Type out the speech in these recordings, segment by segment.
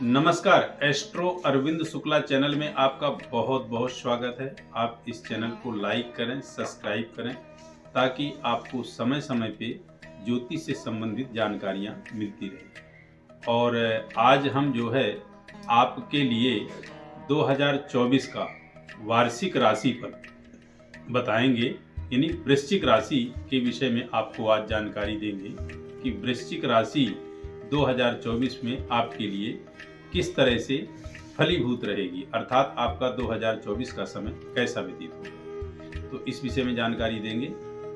नमस्कार, astro Arvind Shukla channel में आपका बहुत बहुत स्वागत है। आप इस चैनल को लाइक करें, सब्सक्राइब करें ताकि आपको समय समय पे ज्योतिष से संबंधित जानकारियां मिलती रहें। और आज हम जो है आपके लिए 2024 का वार्षिक राशिफल बताएंगे, यानी वृश्चिक राशि के विषय में आपको आज जानकारी देंगे कि वृश्चिक राशि 2024 में आपके लिए किस तरह से फलीभूत रहेगी, अर्थात आपका 2024 का समय कैसा व्यतीत होगा, तो इस विषय में जानकारी देंगे।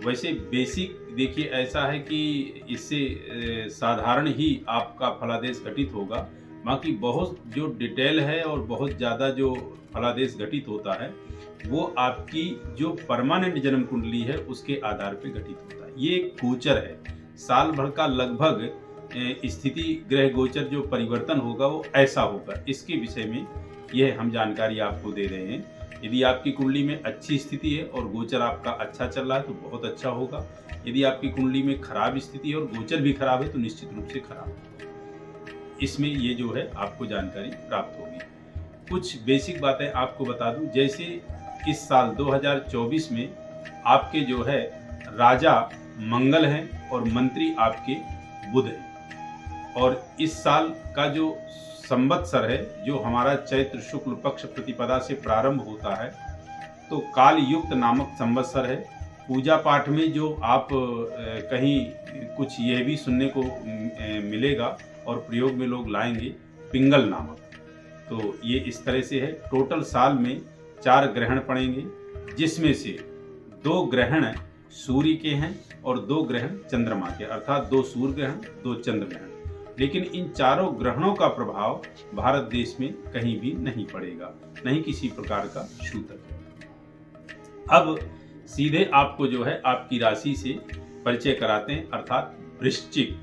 वैसे बेसिक देखिए ऐसा है कि इससे साधारण ही आपका फलादेश घटित होगा, बाकी बहुत जो डिटेल है और बहुत ज़्यादा जो फलादेश घटित होता है वो आपकी जो परमानेंट जन्म कुंडली है उसके आधार पर घटित होता है। ये एक गोचर है, साल भर का लगभग स्थिति ग्रह गोचर जो परिवर्तन होगा वो ऐसा होगा। इसके विषय में यह हम जानकारी आपको दे रहे हैं। यदि आपकी कुंडली में अच्छी स्थिति है और गोचर आपका अच्छा चल रहा है तो बहुत अच्छा होगा। यदि आपकी कुंडली में खराब स्थिति है और गोचर भी खराब है तो निश्चित रूप से खराब होगा। इसमें ये जो है आपको जानकारी प्राप्त होगी। कुछ बेसिक बातें आपको बता दूं, जैसे इस साल 2024 में आपके जो है राजा मंगल हैं और मंत्री आपके बुध हैं। और इस साल का जो संवत्सर है, जो हमारा चैत्र शुक्ल पक्ष प्रतिपदा से प्रारंभ होता है, तो काल युक्त नामक संवत्सर है। पूजा पाठ में जो आप कहीं कुछ ये भी सुनने को मिलेगा और प्रयोग में लोग लाएंगे पिंगल नामक, तो ये इस तरह से है। टोटल साल में 4 ग्रहण पड़ेंगे, जिसमें से 2 ग्रहण सूर्य के हैं और 2 ग्रहण चंद्रमा के, अर्थात 2 सूर्य ग्रहण 2 चंद्र ग्रहण। लेकिन इन चारों ग्रहणों का प्रभाव भारत देश में कहीं भी नहीं पड़ेगा, नहीं किसी प्रकार का सूतक। अब सीधे आपको जो है आपकी राशि से परिचय कराते हैं, अर्थात वृश्चिक।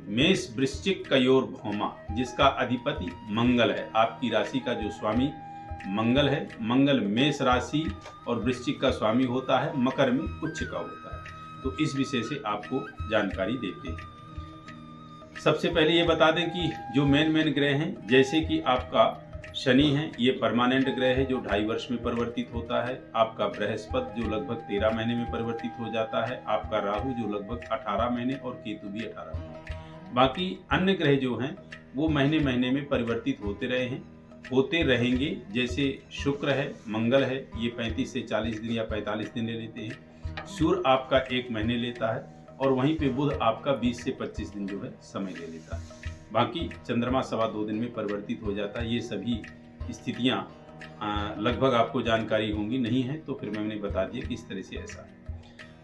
मेष वृश्चिक कयोर भौमा, जिसका अधिपति मंगल है। आपकी राशि का जो स्वामी मंगल है। मंगल मेष राशि और वृश्चिक का स्वामी होता है, मकर में उच्च का होता है। तो इस विषय से आपको जानकारी देते हैं। सबसे पहले ये बता दें कि जो मेन ग्रह हैं, जैसे कि आपका शनि है, ये परमानेंट ग्रह है जो 2.5 वर्ष में परिवर्तित होता है। आपका बृहस्पति जो लगभग 13 महीने में परिवर्तित हो जाता है। आपका राहु जो लगभग 18 महीने और केतु भी 18 महीने। बाकी अन्य ग्रह जो हैं वो महीने महीने में परिवर्तित होते रहे हैं, होते रहेंगे। जैसे शुक्र है, मंगल है, ये 35 से 40 दिन या 45 दिन ले लेते हैं। सूर्य आपका 1 महीने लेता है और वहीं पे बुध आपका 20 से 25 दिन जो है समय ले लेता है। बाकी चंद्रमा 2.25 दिन में परिवर्तित हो जाता है। ये सभी स्थितियां लगभग आपको जानकारी होंगी, नहीं है तो फिर मैंने बता दिया किस तरह से ऐसा है।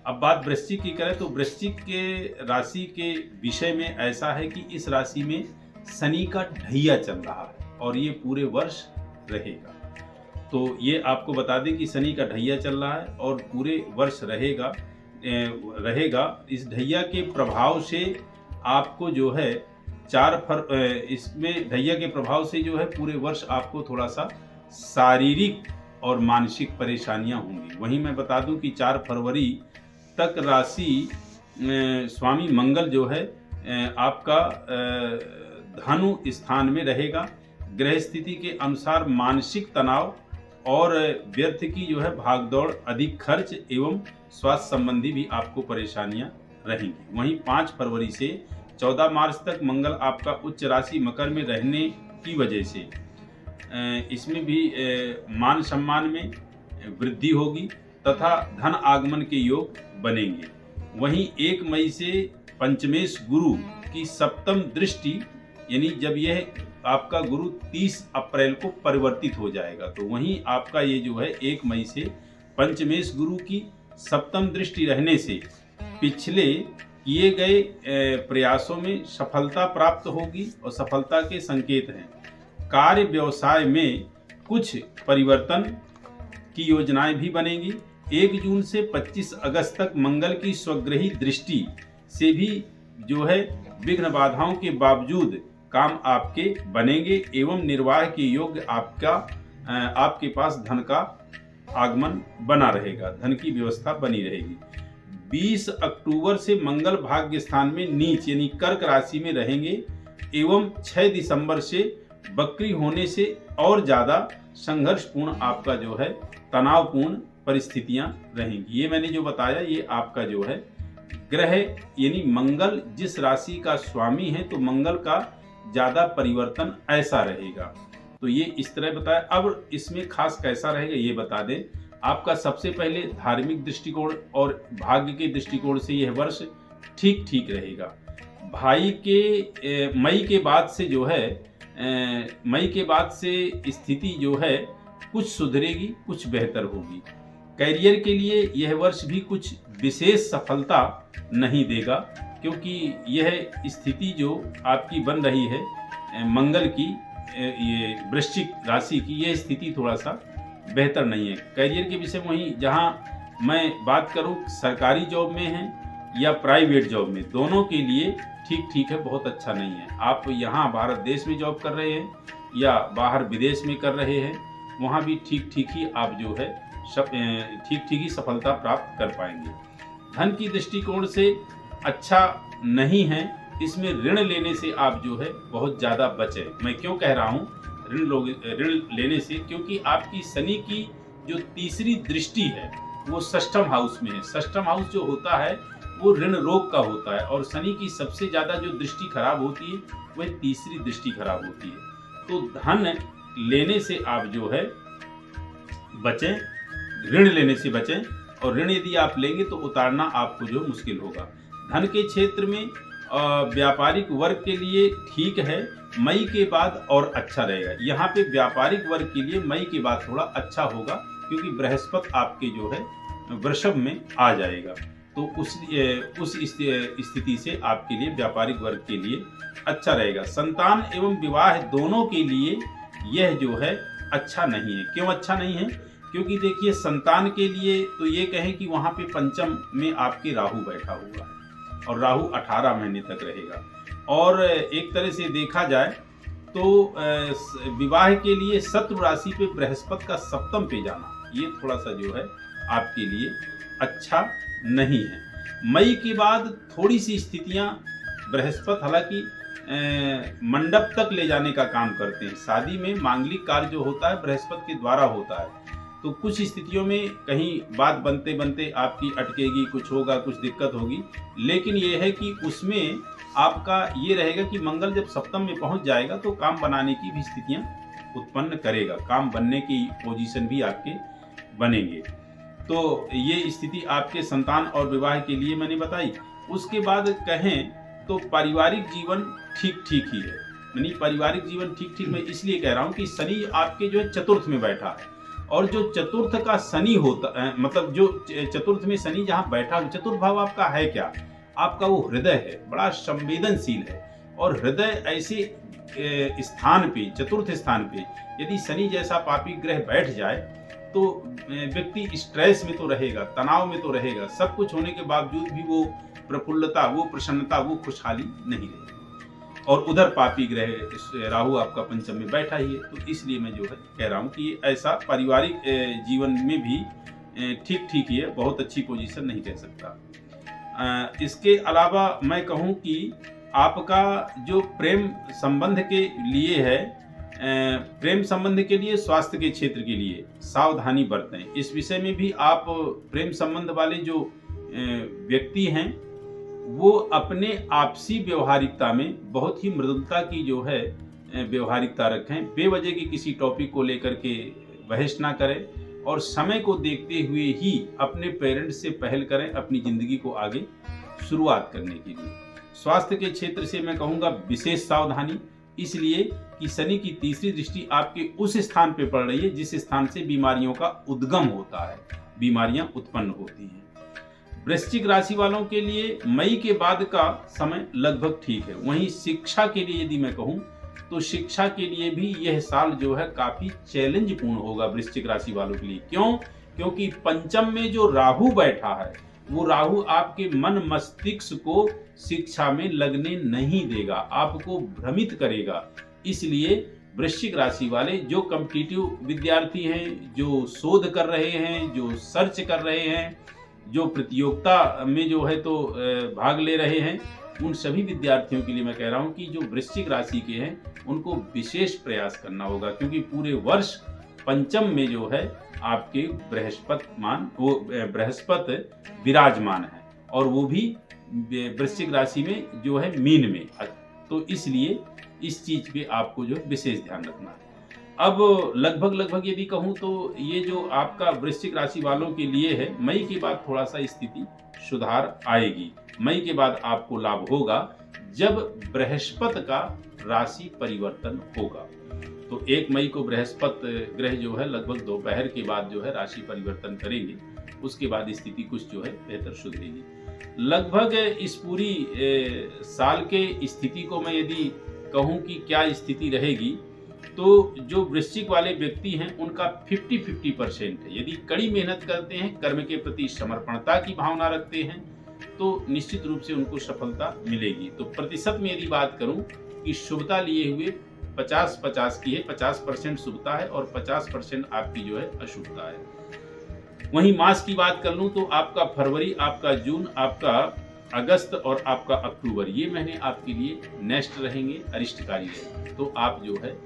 अब बात वृश्चिक की करें तो वृश्चिक के राशि के विषय में ऐसा है कि इस राशि में शनि का ढैया चल रहा है और ये पूरे वर्ष रहेगा। तो ये आपको बता दें कि शनि का ढैया चल रहा है और पूरे वर्ष रहेगा। इस ढैया के प्रभाव से आपको जो है इसमें ढैया के प्रभाव से जो है पूरे वर्ष आपको थोड़ा सा शारीरिक और मानसिक परेशानियां होंगी। वहीं मैं बता दूं कि 4 फरवरी तक राशि स्वामी मंगल जो है आपका धनु स्थान में रहेगा। ग्रह स्थिति के अनुसार मानसिक तनाव और व्यर्थ की जो है भागदौड़, अधिक खर्च एवं स्वास्थ्य संबंधी भी आपको परेशानियां रहेंगी। वहीं 5 फरवरी से 14 मार्च तक मंगल आपका उच्च राशि मकर में रहने की वजह से इसमें भी मान सम्मान में वृद्धि होगी तथा धन आगमन के योग बनेंगे। वहीं 1 मई से पंचमेश गुरु की 7वीं दृष्टि, यानी जब यह आपका गुरु 30 अप्रैल को परिवर्तित हो जाएगा, तो वहीं आपका ये जो है 1 मई से पंचमेश गुरु की 7वीं दृष्टि रहने से पिछले किए गए प्रयासों में सफलता प्राप्त होगी और सफलता के संकेत हैं। कार्य व्यवसाय में कुछ परिवर्तन की योजनाएं भी बनेंगी। 1 जून से 25 अगस्त तक मंगल की स्वग्रही दृष्टि से भी जो है विघ्न बाधाओं के बावजूद काम आपके बनेंगे एवं निर्वाह के योग्य आपके पास धन का आगमन बना रहेगा, धन की व्यवस्था बनी रहेगी। 20 अक्टूबर से मंगल भाग्य स्थान में नीच यानी कर्क राशि में रहेंगे एवं 6 दिसंबर से वक्री होने से और ज्यादा संघर्षपूर्ण आपका जो है तनावपूर्ण परिस्थितियां रहेंगी। ये मैंने जो बताया ये आपका जो है ग्रह यानी मंगल जिस राशि का स्वामी है तो मंगल का ज्यादा परिवर्तन ऐसा रहेगा। तो ये इस तरह बताया। अब इसमें खास कैसा रहेगा ये बता दें। आपका सबसे पहले धार्मिक दृष्टिकोण और भाग्य के दृष्टिकोण से यह वर्ष ठीक ठीक रहेगा। भाई के मई के बाद से जो है मई के बाद से स्थिति जो है कुछ सुधरेगी, कुछ बेहतर होगी। करियर के लिए यह वर्ष भी कुछ विशेष सफलता नहीं देगा, क्योंकि यह स्थिति जो आपकी बन रही है मंगल की ये वृश्चिक राशि की, यह स्थिति थोड़ा सा बेहतर नहीं है। करियर के विषय में वहीं जहाँ मैं बात करूँ सरकारी जॉब में है या प्राइवेट जॉब में, दोनों के लिए ठीक ठीक है, बहुत अच्छा नहीं है। आप यहाँ भारत देश में जॉब कर रहे हैं या बाहर विदेश में कर रहे हैं, वहाँ भी ठीक ठीक ही आप जो है ठीक ठीक ही सफलता प्राप्त कर पाएंगे। धन की दृष्टिकोण से अच्छा नहीं है, इसमें ऋण लेने से आप जो है बहुत ज़्यादा बचें। मैं क्यों कह रहा हूँ ऋण लेने से, क्योंकि आपकी शनि की जो तीसरी दृष्टि है वो षष्ठम हाउस में है। षष्ठम हाउस जो होता है वो ऋण रोग का होता है और शनि की सबसे ज़्यादा जो दृष्टि खराब होती है वह तीसरी दृष्टि खराब होती है। तो धन लेने से आप जो है बचें, ऋण लेने से बचें, और ऋण यदि आप लेंगे तो उतारना आपको जो मुश्किल होगा। धन के क्षेत्र में व्यापारिक वर्ग के लिए ठीक है, मई के बाद और अच्छा रहेगा। यहाँ पे व्यापारिक वर्ग के लिए मई के बाद थोड़ा अच्छा होगा, क्योंकि बृहस्पति आपके जो है वृषभ में आ जाएगा। तो उस स्थिति से आपके लिए व्यापारिक वर्ग के लिए अच्छा रहेगा। संतान एवं विवाह दोनों के लिए यह जो है अच्छा नहीं है। क्यों अच्छा नहीं है? क्योंकि देखिए संतान के लिए तो ये कहें कि वहाँ पे पंचम में आपके राहु बैठा हुआ है और राहु 18 महीने तक रहेगा। और एक तरह से देखा जाए तो विवाह के लिए शत्रु राशि पे बृहस्पति का सप्तम पे जाना ये थोड़ा सा जो है आपके लिए अच्छा नहीं है। मई के बाद थोड़ी सी स्थितियां बृहस्पति हालांकि मंडप तक ले जाने का काम करते हैं। शादी में मांगलिक कार्य जो होता है बृहस्पति के द्वारा होता है, तो कुछ स्थितियों में कहीं बात बनते बनते आपकी अटकेगी, कुछ होगा, कुछ दिक्कत होगी। लेकिन ये है कि उसमें आपका ये रहेगा कि मंगल जब सप्तम में पहुंच जाएगा तो काम बनाने की भी स्थितियां उत्पन्न करेगा, काम बनने की पोजीशन भी आपके बनेंगे। तो ये स्थिति आपके संतान और विवाह के लिए मैंने बताई। उसके बाद कहें तो पारिवारिक जीवन ठीक ठीक ही है, यानी पारिवारिक जीवन ठीक ठीक मैं इसलिए कह रहा हूँ कि शनि आपके जो है चतुर्थ में बैठा है, और जो चतुर्थ का शनि होता है, मतलब जो चतुर्थ में शनि जहाँ बैठा, चतुर्थ भाव आपका है क्या? आपका वो हृदय है, बड़ा संवेदनशील है। और हृदय ऐसे स्थान पे, चतुर्थ स्थान पे यदि शनि जैसा पापी ग्रह बैठ जाए तो व्यक्ति स्ट्रेस में तो रहेगा, तनाव में तो रहेगा, सब कुछ होने के बावजूद भी वो प्रफुल्लता, वो प्रसन्नता, वो खुशहाली नहीं रहेगी। और उधर पापी ग्रह राहु आपका पंचम में बैठा ही है। तो इसलिए मैं जो है कह रहा हूँ कि ऐसा पारिवारिक जीवन में भी ठीक ठीक ही है, बहुत अच्छी पोजीशन नहीं कह सकता। इसके अलावा मैं कहूँ कि आपका जो प्रेम संबंध के लिए है, प्रेम संबंध के लिए, स्वास्थ्य के क्षेत्र के लिए सावधानी बरतें। इस विषय में भी आप प्रेम संबंध वाले जो व्यक्ति हैं वो अपने आपसी व्यवहारिकता में बहुत ही मृदुलता की जो है व्यवहारिकता रखें। बेवजह की किसी टॉपिक को लेकर के बहस ना करें और समय को देखते हुए ही अपने पेरेंट्स से पहल करें अपनी जिंदगी को आगे शुरुआत करने के लिए। स्वास्थ्य के क्षेत्र से मैं कहूँगा विशेष सावधानी, इसलिए कि शनि की तीसरी दृष्टि आपके उस स्थान पे पड़ रही है जिस स्थान से बीमारियों का उद्गम होता है, बीमारियां उत्पन्न होती हैं। वृश्चिक राशि वालों के लिए मई के बाद का समय लगभग ठीक है। वहीं शिक्षा के लिए यदि मैं कहूँ तो शिक्षा के लिए भी यह साल जो है काफी चैलेंज पूर्ण होगा वृश्चिक राशि वालों के लिए। क्यों? क्योंकि पंचम में जो राहु बैठा है वो राहु आपके मन मस्तिष्क को शिक्षा में लगने नहीं देगा, आपको भ्रमित करेगा। इसलिए वृश्चिक राशि वाले जो कॉम्पिटिटिव विद्यार्थी हैं, जो शोध कर रहे हैं, जो सर्च कर रहे हैं, जो प्रतियोगिता में जो है तो भाग ले रहे हैं, उन सभी विद्यार्थियों के लिए मैं कह रहा हूं कि जो वृश्चिक राशि के हैं उनको विशेष प्रयास करना होगा, क्योंकि पूरे वर्ष पंचम में जो है आपके बृहस्पति विराजमान है और वो भी वृश्चिक राशि में जो है मीन में, तो इसलिए इस चीज पे आपको जो विशेष ध्यान रखना है। अब लगभग यदि कहूँ तो ये जो आपका वृश्चिक राशि वालों के लिए है, मई के बाद थोड़ा सा स्थिति सुधार आएगी। मई के बाद आपको लाभ होगा जब बृहस्पति का राशि परिवर्तन होगा। तो 1 मई को बृहस्पति ग्रह जो है लगभग दोपहर के बाद जो है राशि परिवर्तन करेंगे, उसके बाद स्थिति कुछ जो है बेहतर सुधरेगी। लगभग इस पूरी साल के स्थिति को मैं यदि कहूँ कि क्या स्थिति रहेगी, तो जो वृश्चिक वाले व्यक्ति हैं उनका 50-50% है। यदि कड़ी मेहनत करते हैं, कर्म के प्रति समर्पणता की भावना रखते हैं, तो निश्चित रूप से उनको सफलता मिलेगी। तो प्रतिशत में यदि बात करूं कि शुभता लिए हुए 50-50 की है, 50% शुभता है और 50% आपकी जो है अशुभता है। वहीं मास की बात कर लूं तो आपका फरवरी, आपका जून, आपका अगस्त और आपका अक्टूबर, ये महीने आपके लिए नेक्स्ट रहेंगे, अरिष्टकारी रहेंगे। तो आप जो है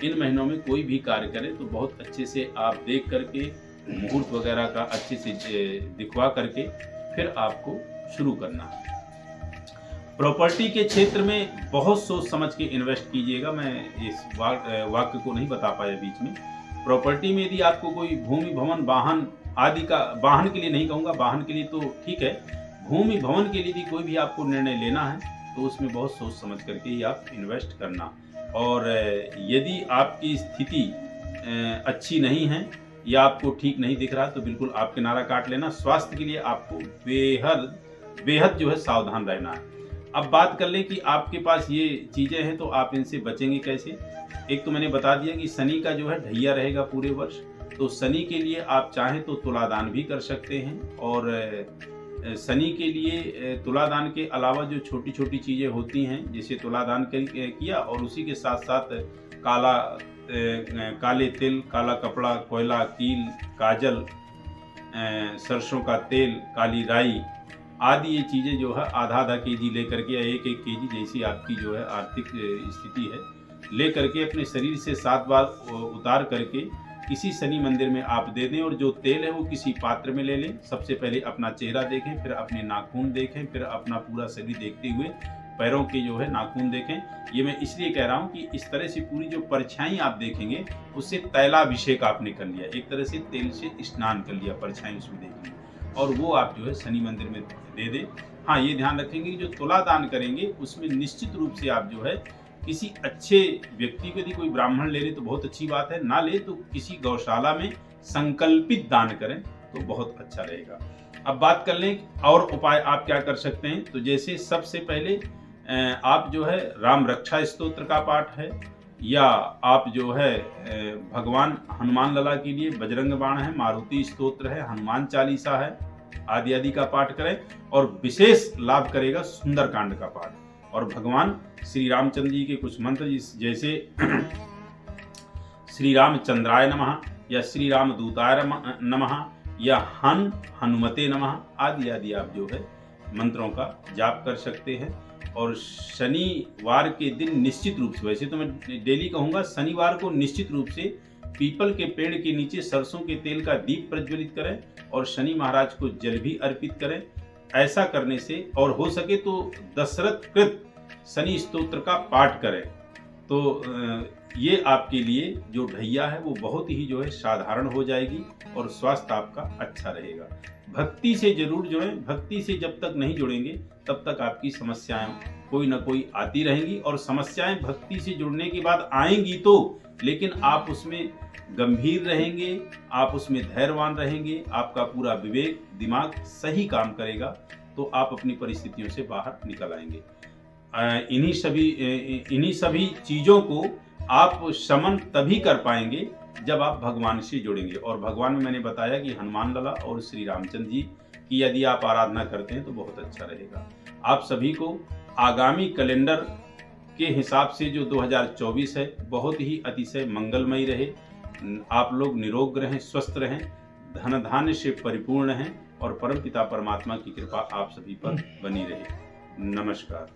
इन महीनों में कोई भी कार्य करें तो बहुत अच्छे से आप देख करके, मुहूर्त वगैरह का अच्छे से दिखवा करके फिर आपको शुरू करना है। प्रॉपर्टी के क्षेत्र में बहुत सोच समझ के इन्वेस्ट कीजिएगा। मैं इस वाक्य को नहीं बता पाया बीच में। प्रॉपर्टी में यदि आपको कोई भूमि, भवन, वाहन आदि का, वाहन के लिए नहीं कहूँगा, वाहन के लिए तो ठीक है, भूमि भवन के लिए यदि कोई भी आपको निर्णय लेना है तो उसमें बहुत सोच समझ करके ही आप इन्वेस्ट करना। और यदि आपकी स्थिति अच्छी नहीं है या आपको ठीक नहीं दिख रहा तो बिल्कुल आप किनारा काट लेना। स्वास्थ्य के लिए आपको बेहद जो है सावधान रहना है। अब बात कर लें कि आपके पास ये चीज़ें हैं तो आप इनसे बचेंगे कैसे। एक तो मैंने बता दिया कि शनि का जो है ढैया रहेगा पूरे वर्ष, तो शनि के लिए आप चाहें तो तुलादान भी कर सकते हैं। और शनि के लिए तुलादान के अलावा जो छोटी छोटी चीज़ें होती हैं, जैसे तुलादान किया और उसी के साथ साथ काले तिल, काला कपड़ा, कोयला, कील, काजल, सरसों का तेल, काली राई आदि ये चीज़ें जो है आधा केजी लेकर के या 1 केजी जैसी आपकी जो है आर्थिक स्थिति है, ले करके अपने शरीर से 7 बार उतार करके किसी शनि मंदिर में आप दे दें। और जो तेल है वो किसी पात्र में ले लें। सबसे पहले अपना चेहरा देखें, फिर अपने नाखून देखें, फिर अपना पूरा शरीर देखते हुए पैरों के जो है नाखून देखें। ये मैं इसलिए कह रहा हूँ कि इस तरह से पूरी जो परछाई आप देखेंगे उससे तैलाभिषेक आपने कर लिया, एक तरह से तेल से स्नान कर लिया, परछाई उसमें देखेंगे और वो आप जो है शनि मंदिर में दे दें। हाँ, ये ध्यान रखेंगे कि जो तुला दान करेंगे उसमें निश्चित रूप से आप जो है किसी अच्छे व्यक्ति को, यदि कोई ब्राह्मण ले ले तो बहुत अच्छी बात है, ना ले तो किसी गौशाला में संकल्पित दान करें तो बहुत अच्छा रहेगा। अब बात कर लें और उपाय आप क्या कर सकते हैं। तो जैसे सबसे पहले आप जो है राम रक्षा स्तोत्र का पाठ है, या आप जो है भगवान हनुमान लला के लिए बजरंग बाण है, मारुति स्तोत्र है, हनुमान चालीसा है आदि का पाठ करें। और विशेष लाभ करेगा सुंदरकांड का पाठ। और भगवान श्री रामचंद्र जी के कुछ मंत्र जैसे श्री रामचंद्राय नमः या श्री राम दूताय नमः या हनुमते नमः आदि आप जो है मंत्रों का जाप कर सकते हैं। और शनिवार के दिन निश्चित रूप से, वैसे तो मैं डेली कहूँगा, शनिवार को निश्चित रूप से पीपल के पेड़ के नीचे सरसों के तेल का दीप प्रज्वलित करें और शनि महाराज को जल भी अर्पित करें। ऐसा करने से, और हो सके तो दशरथ कृत शनि स्तोत्र का पाठ करें, तो ये आपके लिए जो ढैया है वो बहुत ही जो है साधारण हो जाएगी और स्वास्थ्य आपका अच्छा रहेगा। भक्ति से जरूर जुड़ें। भक्ति से जब तक नहीं जुड़ेंगे तब तक आपकी समस्याएं कोई ना कोई आती रहेंगी। और समस्याएं भक्ति से जुड़ने के बाद आएंगी तो, लेकिन आप उसमें गंभीर रहेंगे, आप उसमें धैर्यवान रहेंगे, आपका पूरा विवेक दिमाग सही काम करेगा, तो आप अपनी परिस्थितियों से बाहर निकल आएंगे। इन्हीं सभी चीज़ों को आप शमन तभी कर पाएंगे जब आप भगवान से जुड़ेंगे। और भगवान में मैंने बताया कि हनुमान लला और श्री रामचंद्र जी की यदि आप आराधना करते हैं तो बहुत अच्छा रहेगा। आप सभी को आगामी कैलेंडर के हिसाब से जो 2024 है बहुत ही अतिशय मंगलमयी रहे। आप लोग निरोग रहें, स्वस्थ रहें, धन धान्य से परिपूर्ण हैं और परमपिता परमात्मा की कृपा आप सभी पर बनी रहे। नमस्कार।